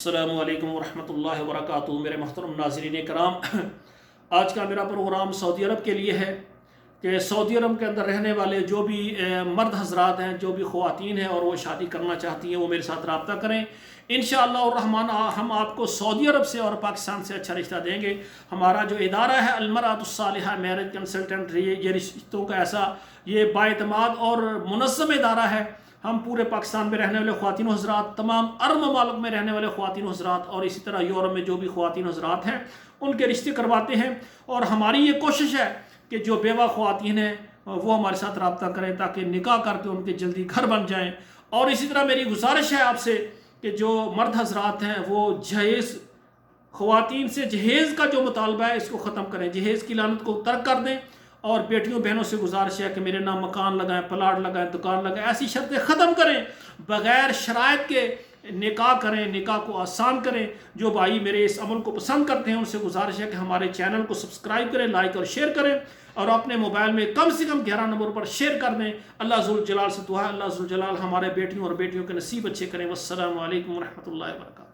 السلام علیکم ورحمۃ اللہ وبرکاتہ۔ میرے محترم ناظرین کرام، آج کا میرا پروگرام سعودی عرب کے لیے ہے کہ سعودی عرب کے اندر رہنے والے جو بھی مرد حضرات ہیں، جو بھی خواتین ہیں اور وہ شادی کرنا چاہتی ہیں، وہ میرے ساتھ رابطہ کریں۔ انشاءاللہ الرحمن ہم آپ کو سعودی عرب سے اور پاکستان سے اچھا رشتہ دیں گے۔ ہمارا جو ادارہ ہے المرأۃ الصالحہ میرج کنسلٹنٹ، یہ رشتوں کا ایسا یہ بااعتماد اور منظم ادارہ ہے۔ ہم پورے پاکستان میں رہنے والے خواتین و حضرات، تمام عرب ممالک میں رہنے والے خواتین و حضرات اور اسی طرح یورپ میں جو بھی خواتین و حضرات ہیں ان کے رشتے کرواتے ہیں، اور ہماری یہ کوشش ہے کہ جو بیوہ خواتین ہیں وہ ہمارے ساتھ رابطہ کریں تاکہ نکاح کر کے ان کے جلدی گھر بن جائیں۔ اور اسی طرح میری گزارش ہے آپ سے کہ جو مرد حضرات ہیں وہ جہیز خواتین سے جہیز کا جو مطالبہ ہے اس کو ختم کریں، جہیز کی لعنت کو ترک کر دیں، اور بیٹیوں بہنوں سے گزارش ہے کہ میرے نام مکان لگائیں، پلاٹ لگائیں، دکان لگائیں، ایسی شرطیں ختم کریں، بغیر شرائط کے نکاح کریں، نکاح کو آسان کریں۔ جو بھائی میرے اس عمل کو پسند کرتے ہیں ان سے گزارش ہے کہ ہمارے چینل کو سبسکرائب کریں، لائک اور شیئر کریں، اور اپنے موبائل میں کم سے کم 11 نمبر پر شیئر کر دیں۔ اللہ ذوالجلال سے دعا ہے، اللہ ذوالجلال ہمارے بیٹیوں اور بیٹیوں کے نصیب اچھے کریں۔ والسلام علیکم ورحمۃ اللہ وبرکاتہ۔